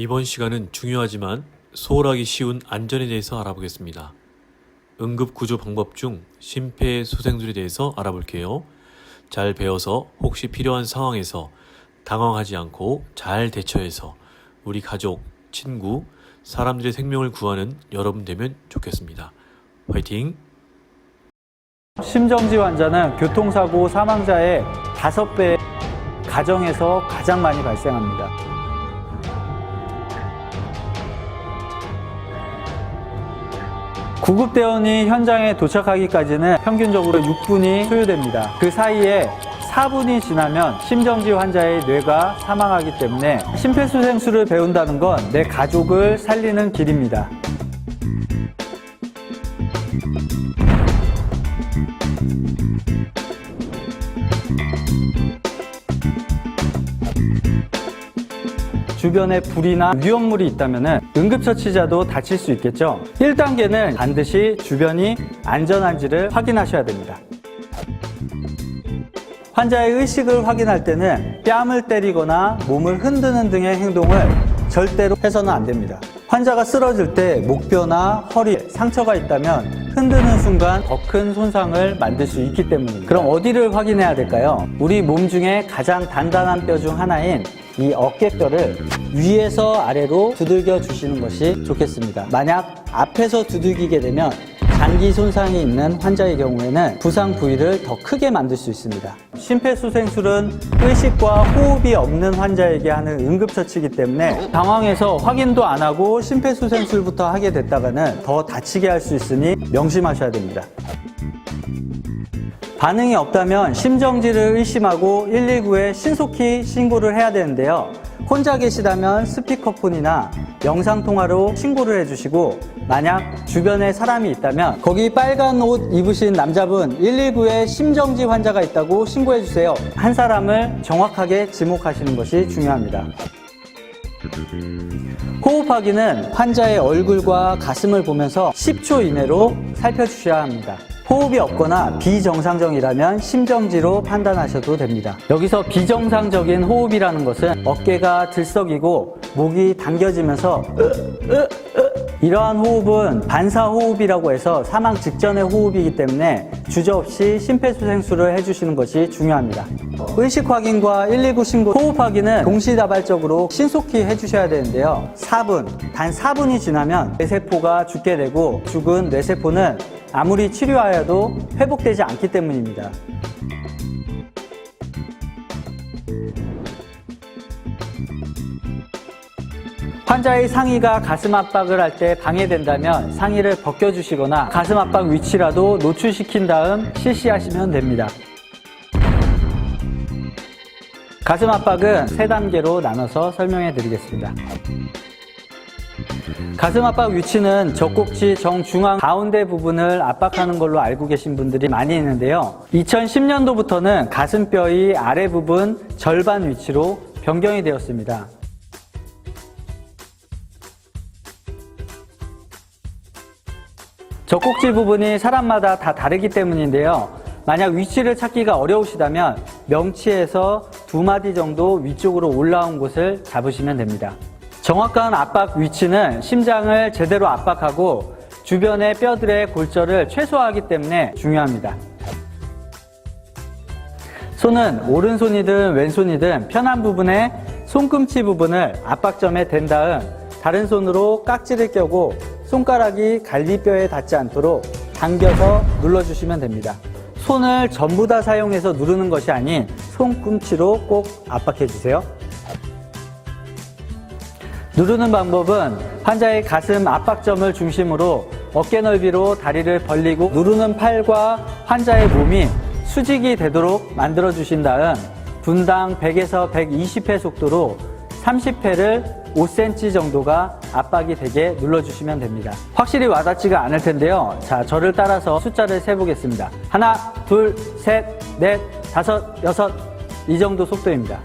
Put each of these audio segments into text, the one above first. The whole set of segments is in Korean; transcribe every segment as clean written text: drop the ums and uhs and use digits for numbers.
이번 시간은 중요하지만 소홀하기 쉬운 안전에 대해서 알아보겠습니다. 응급구조 방법 중 심폐소생술에 대해서 알아볼게요. 잘 배워서 혹시 필요한 상황에서 당황하지 않고 잘 대처해서 우리 가족, 친구, 사람들의 생명을 구하는 여러분 되면 좋겠습니다. 화이팅! 심정지 환자는 교통사고 사망자의 5배 가정에서 가장 많이 발생합니다. 구급대원이 현장에 도착하기까지는 평균적으로 6분이 소요됩니다. 그 사이에 4분이 지나면 심정지 환자의 뇌가 사망하기 때문에 심폐소생술을 배운다는 건 내 가족을 살리는 길입니다. 주변에 불이나 위험물이 있다면 응급처치자도 다칠 수 있겠죠. 1단계는 반드시 주변이 안전한지를 확인하셔야 됩니다. 환자의 의식을 확인할 때는 뺨을 때리거나 몸을 흔드는 등의 행동을 절대로 해서는 안 됩니다. 환자가 쓰러질 때 목뼈나 허리에 상처가 있다면 흔드는 순간 더 큰 손상을 만들 수 있기 때문입니다. 그럼 어디를 확인해야 될까요? 우리 몸 중에 가장 단단한 뼈 중 하나인 이 어깨뼈를 위에서 아래로 두들겨 주시는 것이 좋겠습니다. 만약 앞에서 두들기게 되면 장기 손상이 있는 환자의 경우에는 부상 부위를 더 크게 만들 수 있습니다. 심폐소생술은 의식과 호흡이 없는 환자에게 하는 응급처치이기 때문에 당황해서 확인도 안 하고 심폐소생술부터 하게 됐다가는 더 다치게 할 수 있으니 명심하셔야 됩니다. 반응이 없다면 심정지를 의심하고 119에 신속히 신고를 해야 되는데요. 혼자 계시다면 스피커폰이나 영상통화로 신고를 해주시고, 만약 주변에 사람이 있다면 거기 빨간 옷 입으신 남자분 119에 심정지 환자가 있다고 신고해주세요. 한 사람을 정확하게 지목하시는 것이 중요합니다. 호흡하기는 환자의 얼굴과 가슴을 보면서 10초 이내로 살펴주셔야 합니다. 호흡이 없거나 비정상적이라면 심정지로 판단하셔도 됩니다. 여기서 비정상적인 호흡이라는 것은 어깨가 들썩이고 목이 당겨지면서 이러한 호흡은 반사호흡이라고 해서 사망 직전의 호흡이기 때문에 주저없이 심폐소생술을 해주시는 것이 중요합니다. 의식 확인과 119 신고, 호흡 확인은 동시다발적으로 신속히 해주셔야 되는데요. 단 4분이 지나면 뇌세포가 죽게 되고, 죽은 뇌세포는 아무리 치료하여도 회복되지 않기 때문입니다. 환자의 상의가 가슴 압박을 할 때 방해된다면 상의를 벗겨주시거나 가슴 압박 위치라도 노출시킨 다음 실시하시면 됩니다. 가슴 압박은 3단계로 나눠서 설명해 드리겠습니다. 가슴 압박 위치는 젖꼭지 정중앙 가운데 부분을 압박하는 걸로 알고 계신 분들이 많이 있는데요. 2010년도부터는 가슴뼈의 아래 부분 절반 위치로 변경이 되었습니다. 젖꼭지 부분이 사람마다 다 다르기 때문인데요. 만약 위치를 찾기가 어려우시다면 명치에서 2마디 정도 위쪽으로 올라온 곳을 잡으시면 됩니다. 정확한 압박 위치는 심장을 제대로 압박하고 주변의 뼈들의 골절을 최소화하기 때문에 중요합니다. 손은 오른손이든 왼손이든 편한 부분에 손꿈치 부분을 압박점에 댄 다음 다른 손으로 깍지를 껴고 손가락이 갈비뼈에 닿지 않도록 당겨서 눌러주시면 됩니다. 손을 전부 다 사용해서 누르는 것이 아닌 손꿈치로 꼭 압박해주세요. 누르는 방법은 환자의 가슴 압박점을 중심으로 어깨 넓이로 다리를 벌리고 누르는 팔과 환자의 몸이 수직이 되도록 만들어 주신 다음 분당 100에서 120회 속도로 30회를 5cm 정도가 압박이 되게 눌러주시면 됩니다. 확실히 와닿지가 않을 텐데요. 자, 저를 따라서 숫자를 세보겠습니다. 하나, 둘, 셋, 넷, 다섯, 여섯, 이 정도 속도입니다.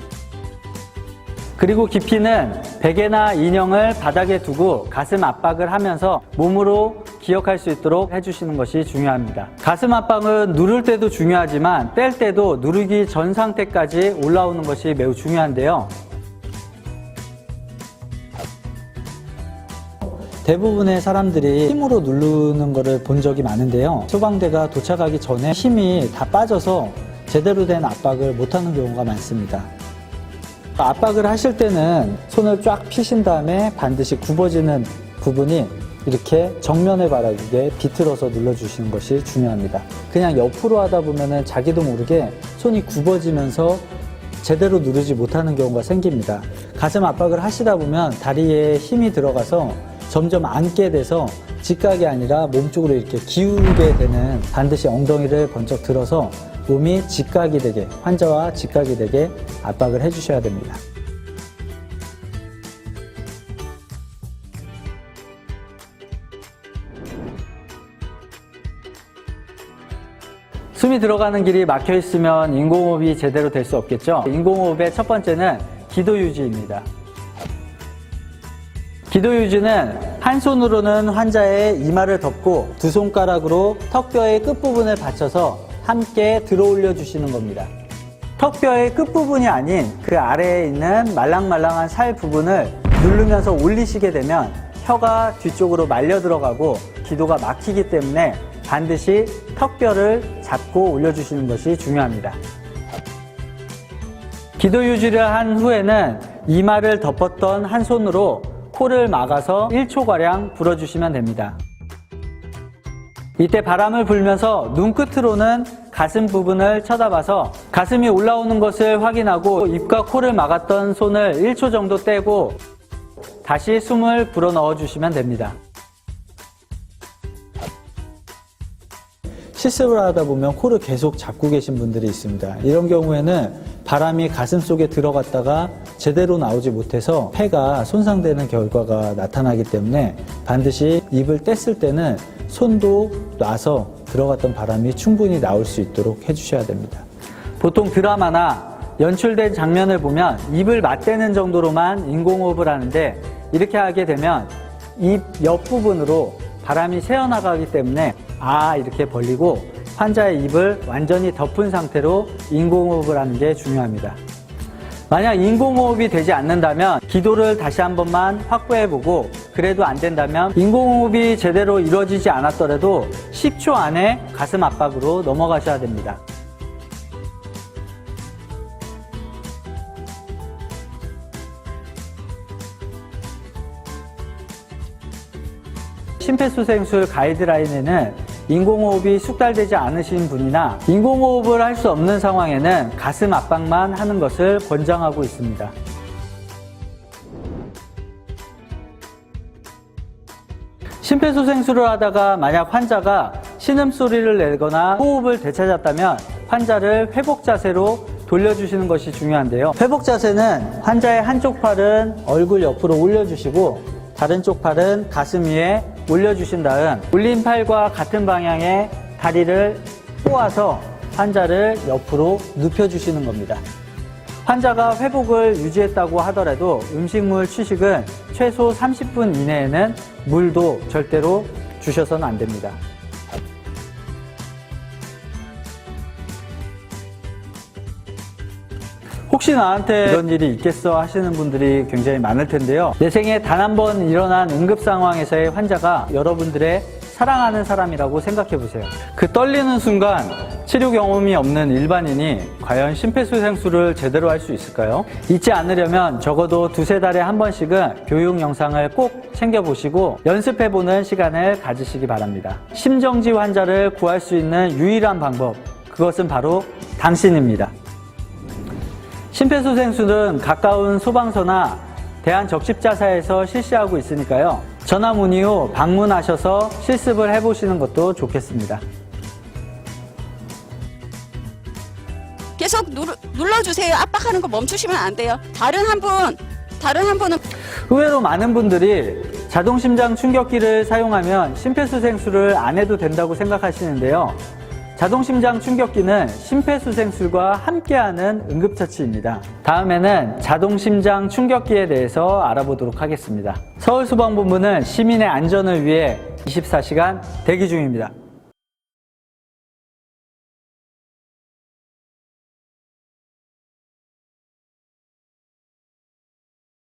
그리고 깊이는 베개나 인형을 바닥에 두고 가슴 압박을 하면서 몸으로 기억할 수 있도록 해주시는 것이 중요합니다. 가슴 압박은 누를 때도 중요하지만 뗄 때도 누르기 전 상태까지 올라오는 것이 매우 중요한데요. 대부분의 사람들이 힘으로 누르는 것을 본 적이 많은데요. 소방대가 도착하기 전에 힘이 다 빠져서 제대로 된 압박을 못하는 경우가 많습니다. 압박을 하실 때는 손을 쫙 펴신 다음에 반드시 굽어지는 부분이 이렇게 정면에 바라보게 비틀어서 눌러주시는 것이 중요합니다. 그냥 옆으로 하다 보면 자기도 모르게 손이 굽어지면서 제대로 누르지 못하는 경우가 생깁니다. 가슴 압박을 하시다 보면 다리에 힘이 들어가서 점점 앉게 돼서 직각이 아니라 몸쪽으로 이렇게 기울게 되는, 반드시 엉덩이를 번쩍 들어서 몸이 직각이 되게, 환자와 직각이 되게 압박을 해주셔야 됩니다. 숨이 들어가는 길이 막혀 있으면 인공호흡이 제대로 될 수 없겠죠. 인공호흡의 첫 번째는 기도 유지입니다. 기도 유지는 한 손으로는 환자의 이마를 덮고 두 손가락으로 턱뼈의 끝부분을 받쳐서 함께 들어 올려 주시는 겁니다. 턱뼈의 끝부분이 아닌 그 아래에 있는 말랑말랑한 살 부분을 누르면서 올리시게 되면 혀가 뒤쪽으로 말려 들어가고 기도가 막히기 때문에 반드시 턱뼈를 잡고 올려주시는 것이 중요합니다. 기도 유지를 한 후에는 이마를 덮었던 한 손으로 코를 막아서 1초가량 불어주시면 됩니다. 이때 바람을 불면서 눈끝으로는 가슴 부분을 쳐다봐서 가슴이 올라오는 것을 확인하고 입과 코를 막았던 손을 1초 정도 떼고 다시 숨을 불어 넣어주시면 됩니다. 실습을 하다 보면 코를 계속 잡고 계신 분들이 있습니다. 이런 경우에는 바람이 가슴 속에 들어갔다가 제대로 나오지 못해서 폐가 손상되는 결과가 나타나기 때문에 반드시 입을 뗐을 때는 손도 놔서 들어갔던 바람이 충분히 나올 수 있도록 해주셔야 됩니다. 보통 드라마나 연출된 장면을 보면 입을 맞대는 정도로만 인공호흡을 하는데, 이렇게 하게 되면 입 옆부분으로 바람이 새어나가기 때문에 이렇게 벌리고 환자의 입을 완전히 덮은 상태로 인공호흡을 하는 게 중요합니다. 만약 인공호흡이 되지 않는다면 기도를 다시 한 번만 확보해보고, 그래도 안 된다면 인공호흡이 제대로 이루어지지 않았더라도 10초 안에 가슴 압박으로 넘어가셔야 됩니다. 심폐소생술 가이드라인에는 인공호흡이 숙달되지 않으신 분이나 인공호흡을 할 수 없는 상황에는 가슴 압박만 하는 것을 권장하고 있습니다. 심폐소생술을 하다가 만약 환자가 신음소리를 내거나 호흡을 되찾았다면 환자를 회복 자세로 돌려주시는 것이 중요한데요. 회복 자세는 환자의 한쪽 팔은 얼굴 옆으로 올려주시고 다른 쪽 팔은 가슴 위에 올려주신 다음 올린 팔과 같은 방향의 다리를 꼬아서 환자를 옆으로 눕혀주시는 겁니다. 환자가 회복을 유지했다고 하더라도 음식물 취식은 최소 30분 이내에는 물도 절대로 주셔서는 안 됩니다. 혹시 나한테 이런 일이 있겠어 하시는 분들이 굉장히 많을 텐데요. 내 생에 단 한 번 일어난 응급 상황에서의 환자가 여러분들의 사랑하는 사람이라고 생각해 보세요. 그 떨리는 순간 치료 경험이 없는 일반인이 과연 심폐소생술을 제대로 할 수 있을까요? 잊지 않으려면 적어도 두세 달에 한 번씩은 교육 영상을 꼭 챙겨보시고 연습해보는 시간을 가지시기 바랍니다. 심정지 환자를 구할 수 있는 유일한 방법, 그것은 바로 당신입니다. 심폐소생술은 가까운 소방서나 대한적십자사에서 실시하고 있으니까요. 전화 문의 후 방문하셔서 실습을 해보시는 것도 좋겠습니다. 계속 눌러주세요. 압박하는 거 멈추시면 안 돼요. 다른 한 분은 의외로 많은 분들이 자동심장 충격기를 사용하면 심폐소생술을 안 해도 된다고 생각하시는데요. 자동심장 충격기는 심폐소생술과 함께하는 응급처치입니다. 다음에는 자동심장 충격기에 대해서 알아보도록 하겠습니다. 서울소방본부는 시민의 안전을 위해 24시간 대기 중입니다.